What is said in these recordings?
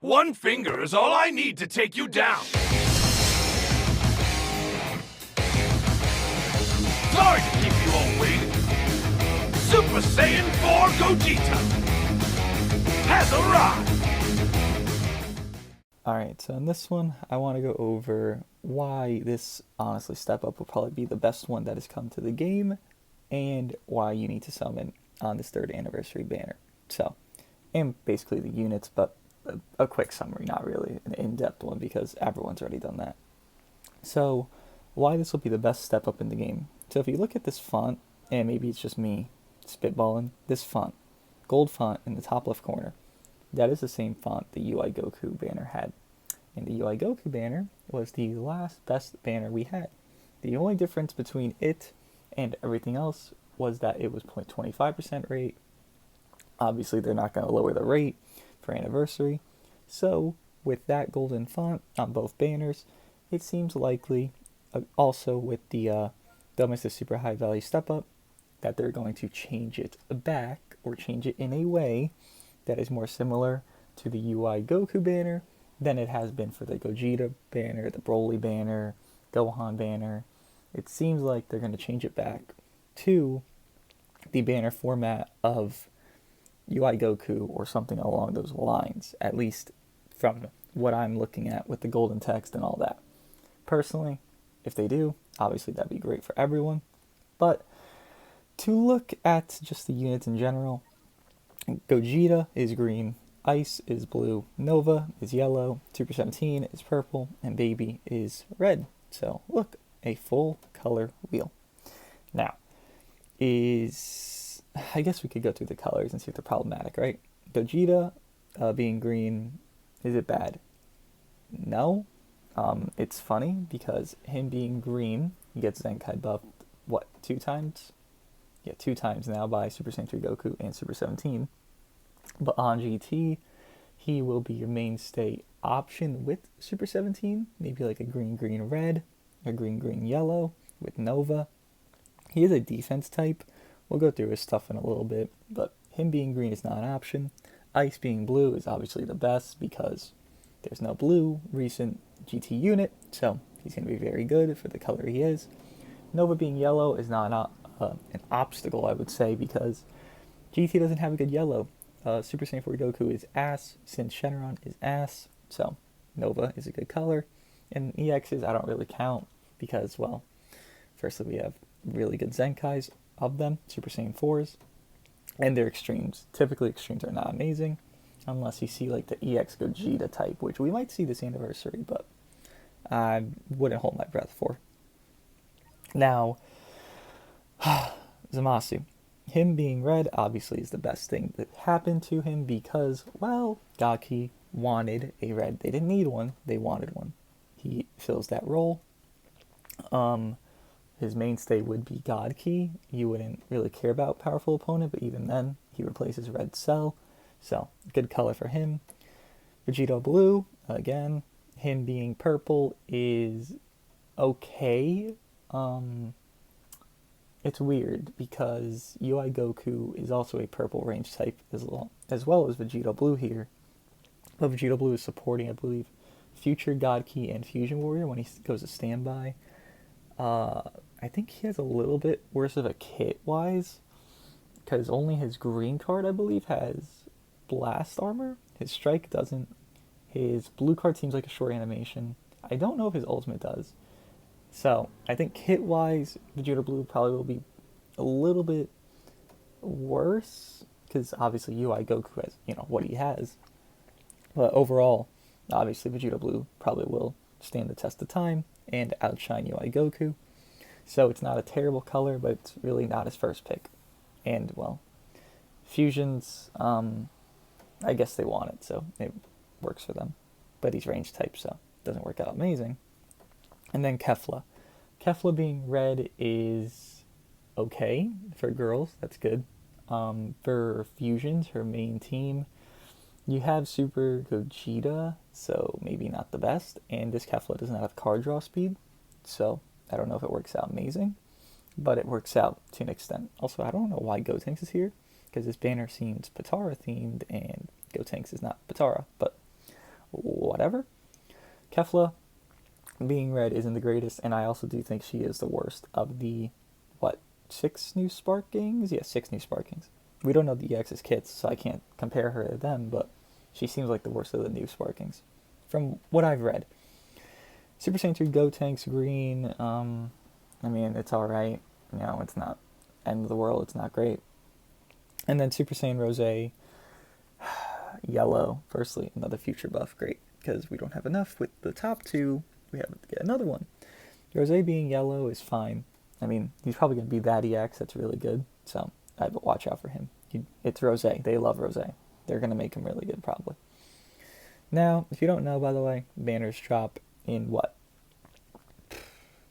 One finger is all I need to take you down. Sorry to keep you all waiting. Super Saiyan 4 Gogeta has arrived. Alright, so in this one, I want to go over why this, honestly, step up will probably be the best one that has come to the game, and why you need to summon on this 3rd anniversary banner. So, and basically the units, but a quick summary, not really an in-depth one, because everyone's already done that. So, why this will be the best step up in the game. So if you look at this font, and maybe it's just me spitballing, this font, gold font in the top left corner, that is the same font the UI Goku banner had. And the UI Goku banner was the last best banner we had. The only difference between it and everything else was that it was 0.25% rate. Obviously, they're not going to lower the rate for anniversary. So, with that golden font on both banners, it seems likely, also with the Dumbest Super High Value Step Up, that they're going to change it back, or change it in a way that is more similar to the UI Goku banner than it has been for the Gogeta banner, the Broly banner, Gohan banner. It seems like they're going to change it back to the banner format of UI Goku or something along those lines, at least from what I'm looking at with the golden text and all that. Personally, if they do, obviously that'd be great for everyone. But to look at just the units in general, Gogeta is green, Ice is blue, Nova is yellow, Super 17 is purple, and Baby is red. So look, a full color wheel. Now, I guess we could go through the colors and see if they're problematic, right? Gogeta being green, is it bad? No. It's funny because him being green, he gets Zenkai buffed, what, 2 times? Yeah, 2 times now by Super Saiyan 3 Goku and Super 17. But on GT, he will be your mainstay option with Super 17. Maybe like a green-green-red, a green-green-yellow with Nova. He is a defense type. We'll go through his stuff in a little bit, but him being green is not an option. Ice being blue is obviously the best because there's no blue recent GT unit, so he's going to be very good for the color he is. Nova being yellow is not an obstacle, I would say, because GT doesn't have a good yellow. Super Saiyan 4 Goku is ass, since Shenron is ass, so Nova is a good color. And EXs I don't really count because, well, firstly we have really good Zenkais of them, Super Saiyan 4s, and their extremes. Typically extremes are not amazing, unless you see like the EX Gogeta type, which we might see this anniversary, but I wouldn't hold my breath for. Now, Zamasu. Him being red obviously is the best thing that happened to him because, well, Gaki wanted a red. They didn't need one, they wanted one. He fills that role. His mainstay would be God Key. You wouldn't really care about powerful opponent, but even then, he replaces Red Cell. So, good color for him. Vegito Blue, again, him being purple is okay. It's weird because UI Goku is also a purple range type as well as Vegito Blue here. But Vegito Blue is supporting, I believe, Future God Key and Fusion Warrior when he goes to standby. I think he has a little bit worse of a kit wise because only his green card, I believe, has blast armor. His strike doesn't. His blue card seems like a short animation. I don't know if his ultimate does. So, I think kit-wise, Vegeta Blue probably will be a little bit worse, because obviously UI Goku has, what he has. But overall, obviously Vegeta Blue probably will stand the test of time and outshine UI Goku. So it's not a terrible color, but it's really not his first pick. And, well, fusions, I guess they want it, so it works for them. But he's range type, so it doesn't work out amazing. And then Kefla. Kefla being red is okay for girls. That's good. For fusions, her main team, you have Super Gogeta, so maybe not the best. And this Kefla does not have card draw speed, so I don't know if it works out amazing, but it works out to an extent. Also, I don't know why Gotenks is here, because this banner seems Potara themed, and Gotenks is not Potara, but whatever. Kefla, being red, isn't the greatest, and I also do think she is the worst of the, what, 6 new Sparkings? Yeah, 6 new Sparkings. We don't know the EX's kits, so I can't compare her to them, but she seems like the worst of the new Sparkings, from what I've read. Super Saiyan 3 Gotenks green, I mean, it's alright. You know, it's not end of the world, it's not great. And then Super Saiyan Rose yellow, firstly, another future buff, great, because we don't have enough with the top 2, we have to get another one. Rose being yellow is fine. I mean, he's probably going to be that EX, that's really good, so I would watch out for him. It's Rose, they love Rose. They're going to make him really good, probably. Now, if you don't know, by the way, banners drop in what?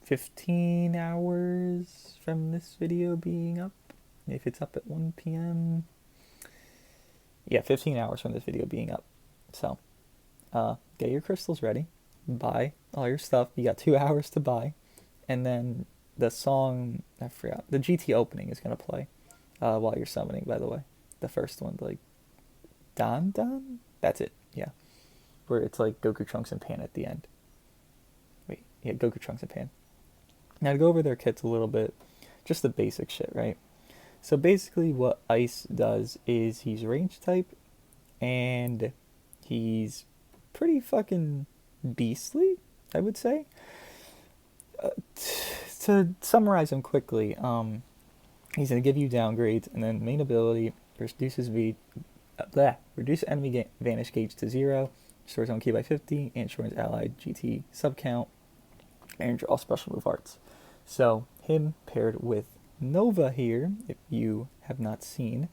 15 hours from this video being up? If it's up at 1 p.m. Yeah, 15 hours from this video being up. So, get your crystals ready. Buy all your stuff. You got 2 hours to buy. And then the song, I forgot, the GT opening is going to play while you're summoning, by the way. The first one, like, Dan? That's it, yeah. Where it's like Goku, Trunks, and Pan at the end. Wait, yeah, Goku, Trunks, and Pan. Now to go over their kits a little bit, just the basic shit, right? So basically what Ice does is he's range type, and he's pretty fucking beastly, I would say. To summarize him quickly, he's going to give you downgrades, and then main ability reduces reduce enemy vanish gauge to 0, restores own key by 50, and shortens allied GT sub count, and draw special move arts. So him paired with Nova here, if you have not seen.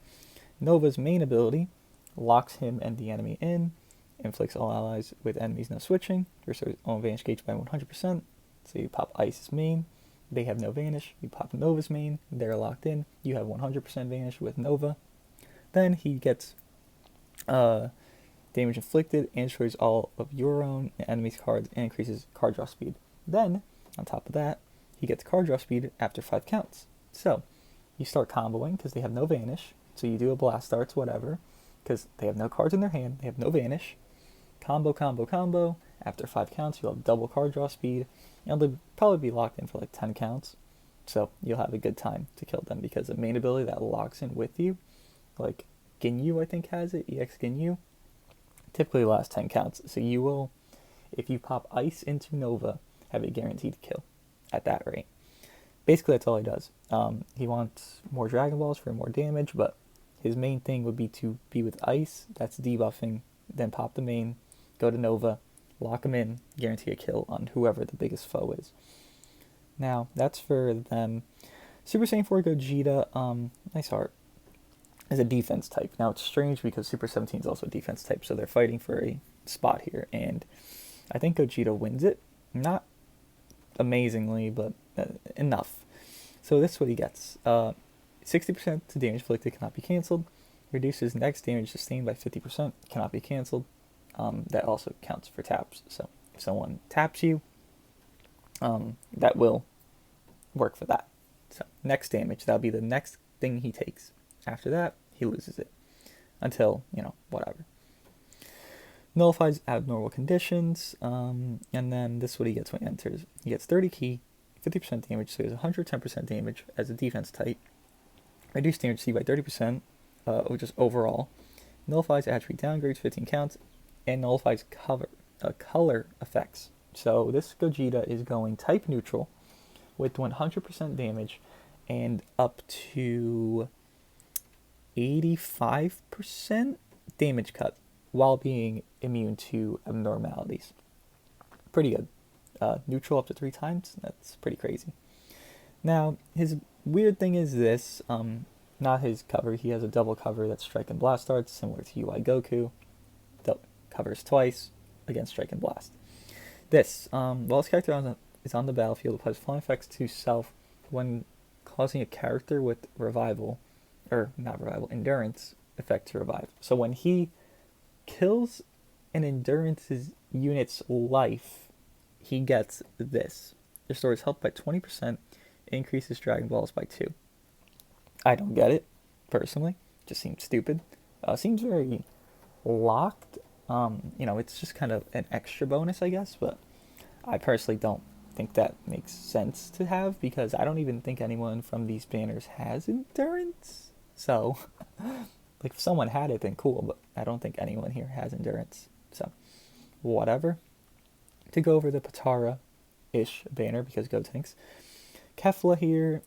Nova's main ability locks him and the enemy in, inflicts all allies with enemies no switching, restores own vanish gauge by 100%. So you pop Ice's main, they have no vanish. You pop Nova's main, they're locked in. You have 100% vanish with Nova. Then he gets damage inflicted and destroys all of your own enemy's cards and increases card draw speed. Then, on top of that, he gets card draw speed after 5 counts. So, you start comboing because they have no vanish. So you do a blast darts, whatever, because they have no cards in their hand, they have no vanish. Combo. After 5 counts, you'll have double card draw speed, and they'll probably be locked in for like 10 counts. So you'll have a good time to kill them because the main ability that locks in with you, like Ginyu I think has it, EX Ginyu, typically lasts 10 counts. So you will, if you pop Ice into Nova, have a guaranteed kill at that rate. Basically that's all he does. He wants more Dragon Balls for more damage, but his main thing would be to be with Ice, that's debuffing, then pop the main, go to Nova, lock him in, guarantee a kill on whoever the biggest foe is. Now, that's for them. Super Saiyan 4 Gogeta, nice art, is a defense type. Now, it's strange because Super 17 is also a defense type, so they're fighting for a spot here, and I think Gogeta wins it. Not amazingly, but enough. So this is what he gets. 60% to damage inflicted, cannot be cancelled. Reduces next damage sustained by 50%, cannot be cancelled. That also counts for taps. So if someone taps you, that will work for that. So next damage, that'll be the next thing he takes. After that, he loses it. Until, whatever. Nullifies abnormal conditions, and then this is what he gets when he enters. He gets 30 key, 50% damage, so he has 110% damage as a defense type. Reduced damage C by 30%, which is overall. Nullifies attribute downgrades, 15 counts, and nullifies color effects. So this Gogeta is going type neutral with 100% damage and up to 85% damage cut while being immune to abnormalities. Pretty good. Neutral up to 3 times, that's pretty crazy. Now, his weird thing is this, not his cover, he has a double cover that's Strike and Blast Darts, similar to UI Goku. Covers twice against Strike and Blast. This, while his character is on the battlefield, applies flying effects to self when causing a character with endurance effect to revive. So when he kills an endurance unit's life, he gets this. Restores health by 20%, increases Dragon Balls by 2. I don't get it, personally. Just seems stupid. Seems very locked It's just kind of an extra bonus, I guess, but I personally don't think that makes sense to have because I don't even think anyone from these banners has endurance. So, like, if someone had it, then cool, but I don't think anyone here has endurance. So, whatever. To go over the Patara-ish banner, because go Tanks. Kefla here,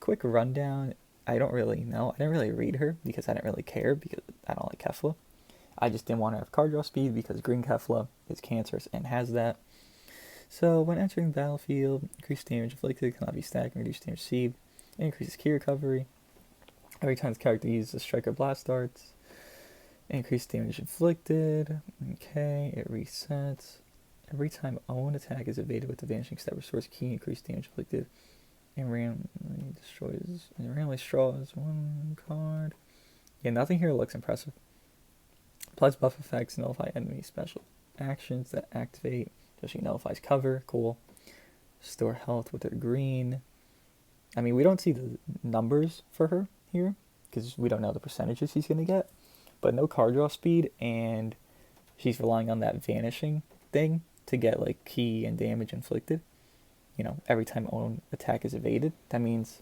quick rundown. I don't really know. I didn't really read her because I didn't really care because I don't like Kefla. I just didn't want to have card draw speed because green Kefla is cancerous and has that. So when entering the battlefield, increase damage inflicted, cannot be stacked, and reduce damage received. It increases key recovery. Every time the character uses a strike or blast darts. Increase damage inflicted. Okay, it resets. Every time own attack is evaded with the vanishing step, restores key, increase damage inflicted, and randomly straws one card. Yeah, nothing here looks impressive. Applies buff effects, nullify enemy special actions that activate. So she nullifies cover, cool. Store health with her green. I mean, we don't see the numbers for her here because we don't know the percentages she's going to get. But no card draw speed, and she's relying on that vanishing thing to get like key and damage inflicted. Every time own attack is evaded, that means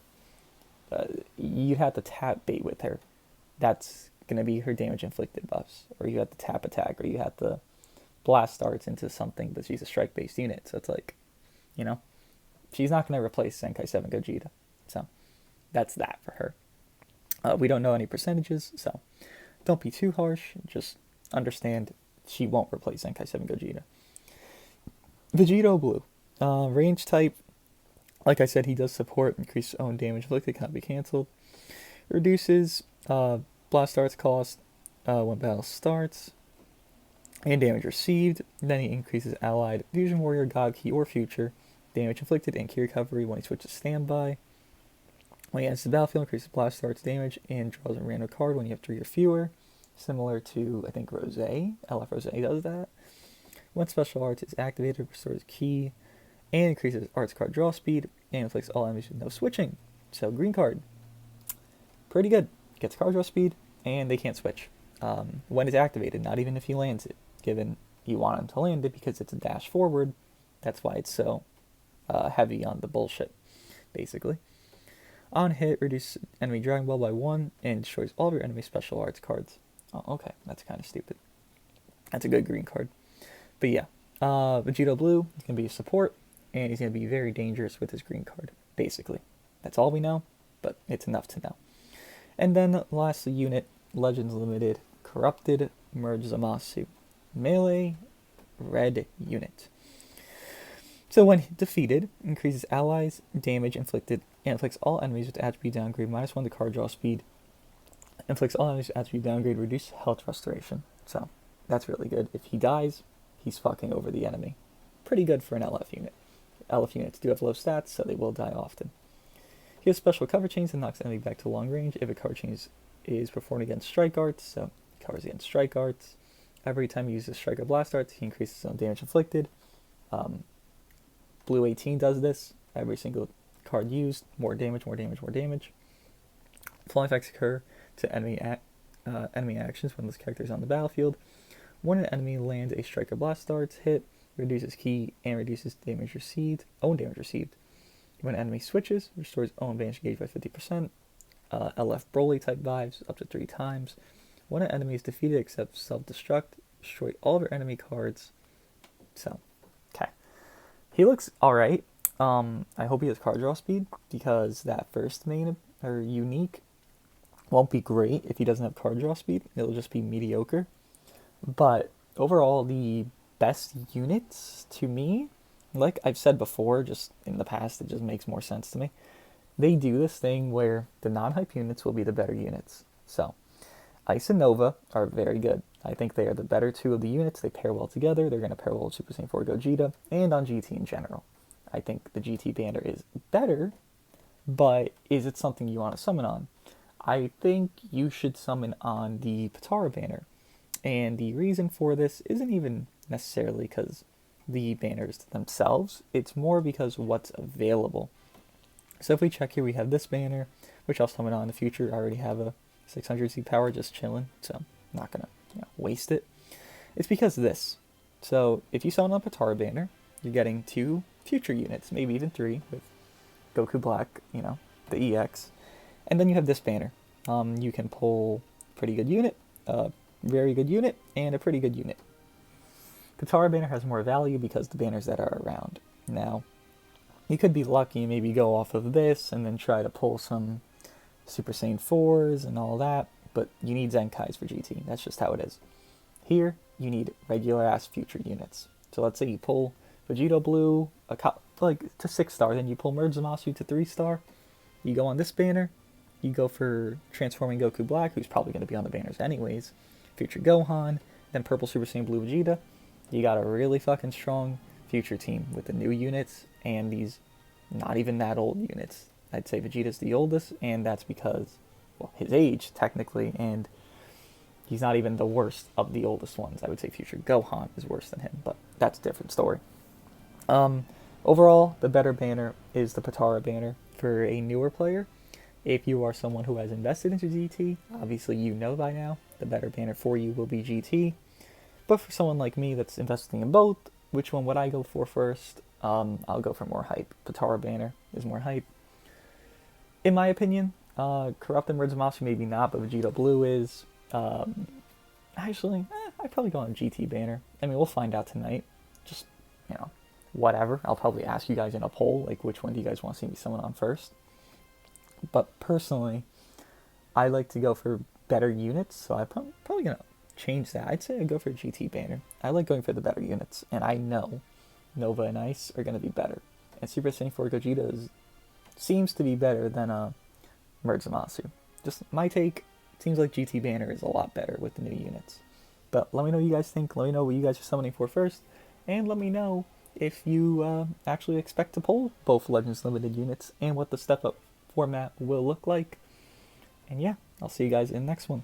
you'd have to tap bait with her. That's going to be her damage inflicted buffs. Or you have to tap attack, or you have to blast darts into something, but she's a strike-based unit. So it's like, she's not going to replace Zenkai 7 Gogeta. So that's that for her. We don't know any percentages, so don't be too harsh. Just understand she won't replace Zenkai 7 Gogeta. Vegito Blue. Range type. Like I said, he does support increased own damage inflicted, cannot be cancelled. Reduces blast darts cost when battle starts. And damage received. Then he increases allied Fusion Warrior, God Key, or Future damage inflicted and key recovery when he switches standby. When he enters the battlefield, increases blast darts damage and draws a random card when you have 3 or fewer. Similar to, I think, Rose. LF Rose does that. When special arts is activated, restores key and increases arts card draw speed and inflicts all enemies with no switching. So green card, pretty good. Gets card draw speed and they can't switch. When it's activated, not even if he lands it, given you want him to land it because it's a dash forward. That's why it's so heavy on the bullshit, basically. On hit, reduce enemy Dragon Ball by 1 and destroys all of your enemy special arts cards. Oh, okay, that's kind of stupid. That's a good green card. But yeah, Vegito Blue is going to be a support, and he's going to be very dangerous with his green card, basically. That's all we know, but it's enough to know. And then lastly, unit, Legends Limited, Corrupted Merge Zamasu. Melee, red unit. So when defeated, increases allies' damage inflicted, and inflicts all enemies with attribute downgrade, -1 to card draw speed. Inflicts all enemies with attribute downgrade, reduce health restoration. So that's really good. If he dies, he's fucking over the enemy. Pretty good for an LF unit. LF units do have low stats, so they will die often. He has special cover chains and knocks the enemy back to long range if a cover chain is performed against strike arts, so he covers against strike arts. Every time he uses strike or blast arts, he increases his own damage inflicted. Blue 18 does this. Every single card used, more damage, more damage, more damage. Flying effects occur to enemy actions when this character is on the battlefield. When an enemy lands a strike or blast darts hit, reduces key and reduces damage received, own damage received. When an enemy switches, restores own damage gauge by 50%. LF Broly type vibes up to 3 times. When an enemy is defeated except self-destruct, destroy all of your enemy cards. So, okay. He looks alright. I hope he has card draw speed because that first main or unique won't be great if he doesn't have card draw speed. It'll just be mediocre. But overall, the best units to me, like I've said before, just in the past, it just makes more sense to me. They do this thing where the non-hype units will be the better units. So, Ice and Nova are very good. I think they are the better 2 of the units. They pair well together. They're going to pair well with Super Saiyan 4 Gogeta and on GT in general. I think the GT banner is better, but is it something you want to summon on? I think you should summon on the Patara banner. And the reason for this isn't even necessarily because the banners themselves. It's more because what's available. So if we check here, we have this banner, which I'll summon on in the future. I already have a 600 Z power just chilling, so I'm not going to waste it. It's because of this. So if you summon on Potara banner, you're getting 2 future units, maybe even 3 with Goku Black, you know, the EX. And then you have this banner. You can pull a pretty good unit, a very good unit, and a pretty good unit. Potara banner has more value because the banners that are around. Now, you could be lucky and maybe go off of this and then try to pull some Super Saiyan 4s and all that, but you need Zenkais for GT. That's just how it is. Here, you need regular-ass future units. So let's say you pull Vegito Blue like to 6-star, then you pull Merge Zamasu to 3-star. You go on this banner, you go for Transforming Goku Black, who's probably going to be on the banners anyways, Future Gohan, then Purple Super Saiyan Blue Vegeta. You got a really fucking strong future team with the new units and these not even that old units. I'd say Vegeta's the oldest, and that's because, well, his age, technically, and he's not even the worst of the oldest ones. I would say Future Gohan is worse than him, but that's a different story. Overall, the better banner is the Potara banner for a newer player. If you are someone who has invested into GT, obviously you know by now, the better banner for you will be GT. But for someone like me that's investing in both, which one would I go for first? I'll go for more hype. Potara banner is more hype. In my opinion, Corrupt and Merge Zamasu maybe not, but Vegito Blue is. Actually, I'd probably go on GT banner. I mean, we'll find out tonight. Just, you know, whatever. I'll probably ask you guys in a poll, like, which one do you guys want to see me summon on first? But personally, I like to go for better units, so I'm probably going to change that. I'd say I'd go for GT banner. I like going for the better units, and I know Nova and Ice are going to be better. And Super Saiyan 4 Gogeta seems to be better than Merge Zamasu. Just my take, it seems like GT banner is a lot better with the new units. But let me know what you guys think. Let me know what you guys are summoning for first. And let me know if you actually expect to pull both Legends Limited units and what the step-up format will look like. And yeah, I'll see you guys in the next one.